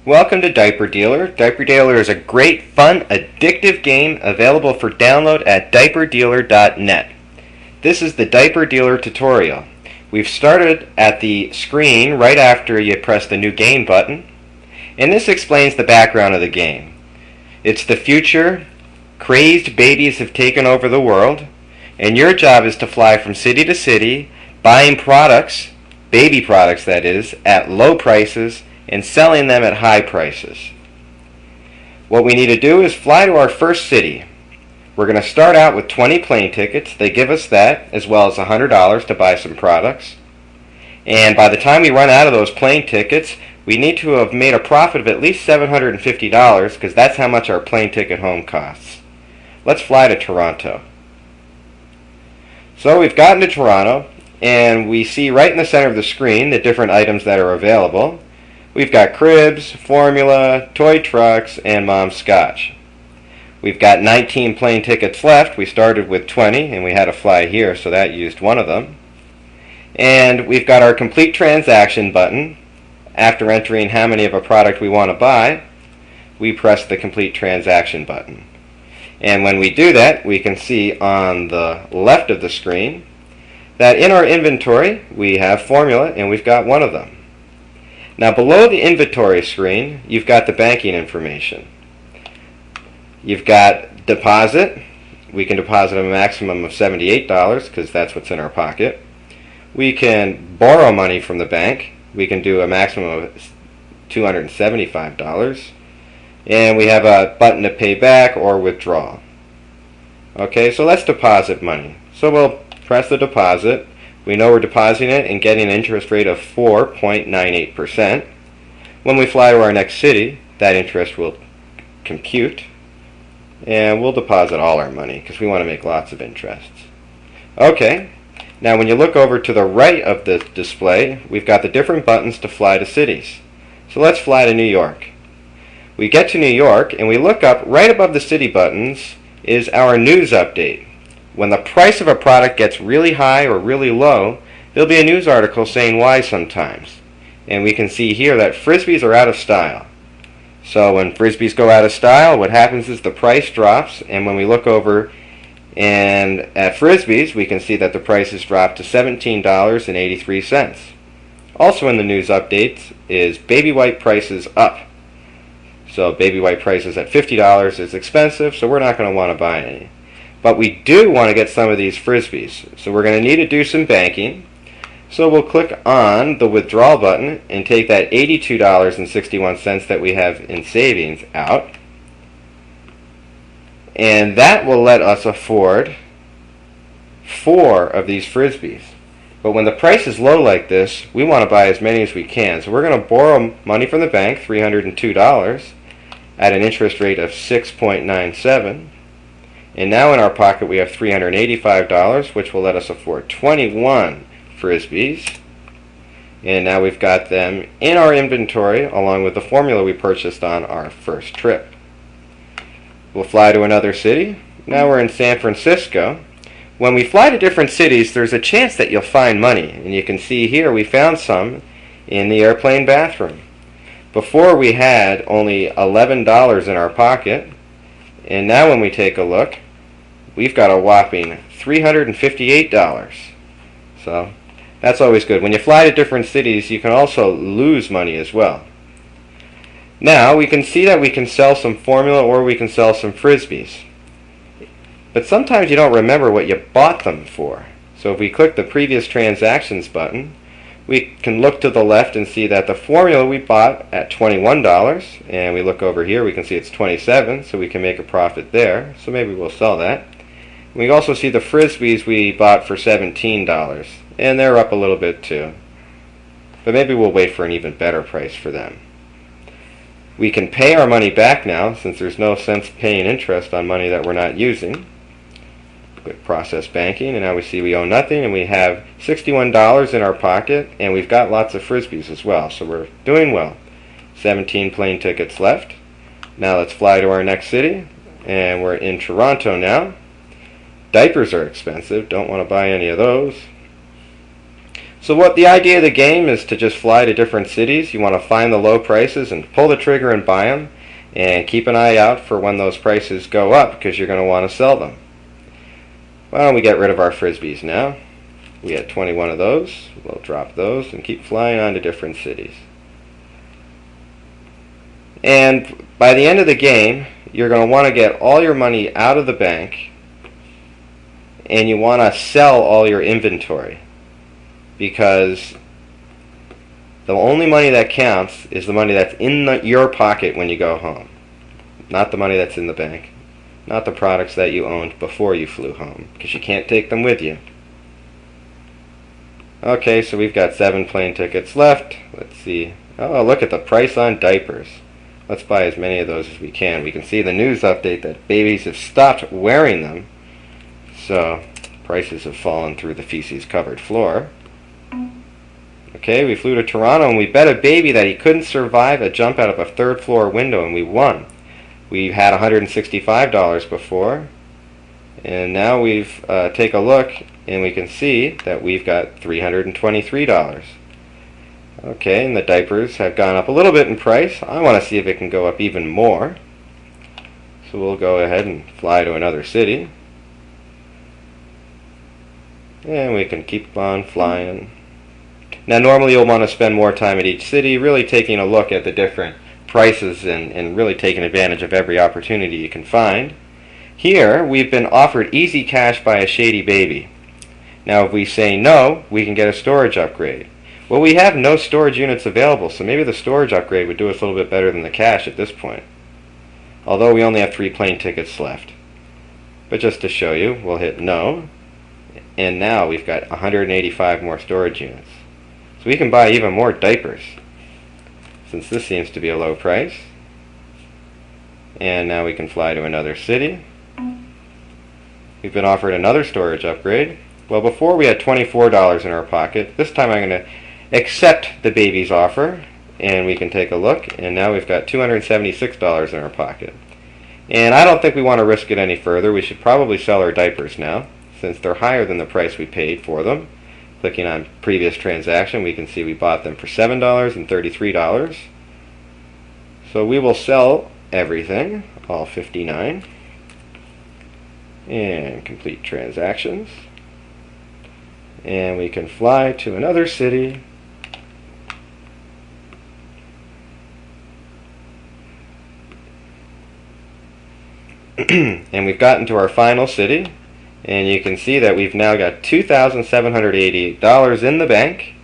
Welcome to Diaper Dealer. Diaper Dealer is a great, fun, addictive game available for download at diaperdealer.net. This is the Diaper Dealer tutorial. We've started at the screen right after you press the new game button, and this explains the background of the game. It's the future. Crazed babies have taken over the world, and your job is to fly from city to city, buying products, baby products that is, at low prices, and selling them at high prices. What we need to do is fly to our first city. We're going to start out with 20 plane tickets. They give us that, as well as $100 to buy some products. And by the time we run out of those plane tickets, we need to have made a profit of at least $750, because that's how much our plane ticket home costs. Let's fly to Toronto. So we've gotten to Toronto, and we see right in the center of the screen the different items that are available. We've got cribs, formula, toy trucks, and mom's scotch. We've got 19 plane tickets left. We started with 20, and we had to fly here, so that used one of them. And we've got our complete transaction button. After entering how many of a product we want to buy, we press the complete transaction button. And when we do that, we can see on the left of the screen that in our inventory we have formula, and we've got one of them. Now below the inventory screen, you've got the banking information. You've got deposit. We can deposit a maximum of $78 because that's what's in our pocket. We can borrow money from the bank. We can do a maximum of $275. And we have a button to pay back or withdraw. Okay, so let's deposit money. So we'll press the deposit. We know we're depositing it and getting an interest rate of 4.98%. When we fly to our next city, that interest will compute, and we'll deposit all our money because we want to make lots of interests. Okay, now when you look over to the right of the display, we've got the different buttons to fly to cities. So let's fly to New York. We get to New York, and we look up right above the city buttons is our news update. When the price of a product gets really high or really low, there'll be a news article saying why sometimes. And we can see here that Frisbees are out of style. So when Frisbees go out of style, what happens is the price drops, and when we look over and at Frisbees, we can see that the price has dropped to $17.83. Also in the news updates is baby wipe prices up. So baby wipe prices at $50 is expensive, so we're not going to want to buy any. But we do want to get some of these Frisbees. So we're going to need to do some banking. So we'll click on the withdrawal button and take that $82.61 that we have in savings out. And that will let us afford 4 of these Frisbees. But when the price is low like this, we want to buy as many as we can. So we're going to borrow money from the bank, $302, at an interest rate of 6.97. And now in our pocket we have $385, which will let us afford 21 Frisbees. And now we've got them in our inventory along with the formula we purchased on our first trip. We'll fly to another city. Now we're in San Francisco. When we fly to different cities, there's a chance that you'll find money. And you can see here we found some in the airplane bathroom. Before we had only $11 in our pocket. And now when we take a look, we've got a whopping $358. So that's always good. When you fly to different cities, you can also lose money as well. Now we can see that we can sell some formula or we can sell some Frisbees. But sometimes you don't remember what you bought them for. So if we click the previous transactions button, we can look to the left and see that the formula we bought at $21, and we look over here, we can see it's 27, so we can make a profit there. So maybe we'll sell that. We also see the Frisbees we bought for $17, and they're up a little bit too. But maybe we'll wait for an even better price for them. We can pay our money back now, since there's no sense paying interest on money that we're not using. Click process banking, and now we see we owe nothing, and we have $61 in our pocket, and we've got lots of Frisbees as well, so we're doing well. 17 plane tickets left. Now let's fly to our next city, and we're in Toronto now. Diapers are expensive, don't want to buy any of those. So what the idea of the game is to just fly to different cities. You want to find the low prices and pull the trigger and buy them, and keep an eye out for when those prices go up because you're going to want to sell them. Why don't we get rid of our frisbees now? We had 21 of those. We'll drop those and keep flying on to different cities. And by the end of the game, you're going to want to get all your money out of the bank, and you want to sell all your inventory, because the only money that counts is the money that's in your pocket when you go home, not the money that's in the bank, not the products that you owned before you flew home, because you can't take them with you. Okay, so we've got 7 plane tickets left. Let's see. Oh, look at the price on diapers. Let's buy as many of those as we can. We can see the news update that babies have stopped wearing them, so prices have fallen through the feces-covered floor. Okay, we flew to Toronto and we bet a baby that he couldn't survive a jump out of a 3rd floor window, and we won. We had $165 before, and now we've take a look and we can see that we've got $323. Okay, and the diapers have gone up a little bit in price. I want to see if it can go up even more. So we'll go ahead and fly to another city. And we can keep on flying. Now normally you'll want to spend more time at each city, really taking a look at the different prices and really taking advantage of every opportunity you can find. Here we've been offered easy cash by a shady baby. Now if we say no, we can get a storage upgrade. Well, we have no storage units available, so maybe the storage upgrade would do us a little bit better than the cash at this point. Although we only have 3 plane tickets left. But just to show you, we'll hit no. And now we've got 185 more storage units. So we can buy even more diapers, since this seems to be a low price. And now we can fly to another city. We've been offered another storage upgrade. Well, before we had $24 in our pocket. This time I'm going to accept the baby's offer, and we can take a look, and now we've got $276 in our pocket. And I don't think we want to risk it any further. We should probably sell our diapers now, since they're higher than the price we paid for them. Clicking on previous transaction, we can see we bought them for $7 and $33. So we will sell everything, all 59, and complete transactions. And we can fly to another city. And we've gotten to our final city, and you can see that we've now got $2,788 in the bank,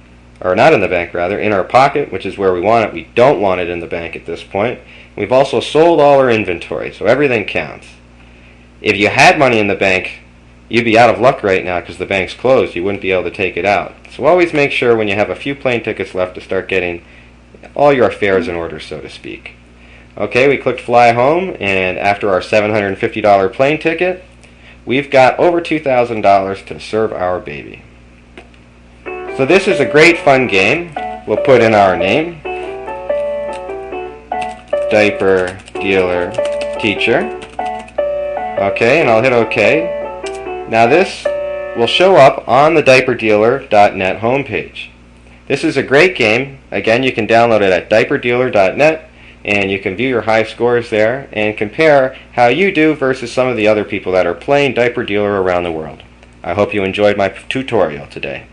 or not in the bank rather, in our pocket, which is where we want it. We don't want it in the bank at this point. We've also sold all our inventory, so everything counts. If you had money in the bank, you'd be out of luck right now because the bank's closed. You wouldn't be able to take it out. So always make sure when you have a few plane tickets left to start getting all your affairs in order, so to speak. Okay, we clicked fly home, and after our $750 plane ticket, we've got over $2,000 to serve our baby. So this is a great fun game. We'll put in our name, Diaper Dealer Teacher. Okay, and I'll hit OK. Now this will show up on the diaperdealer.net homepage. This is a great game. Again, you can download it at diaperdealer.net, and you can view your high scores there and compare how you do versus some of the other people that are playing Diaper Dealer around the world. I hope you enjoyed my tutorial today.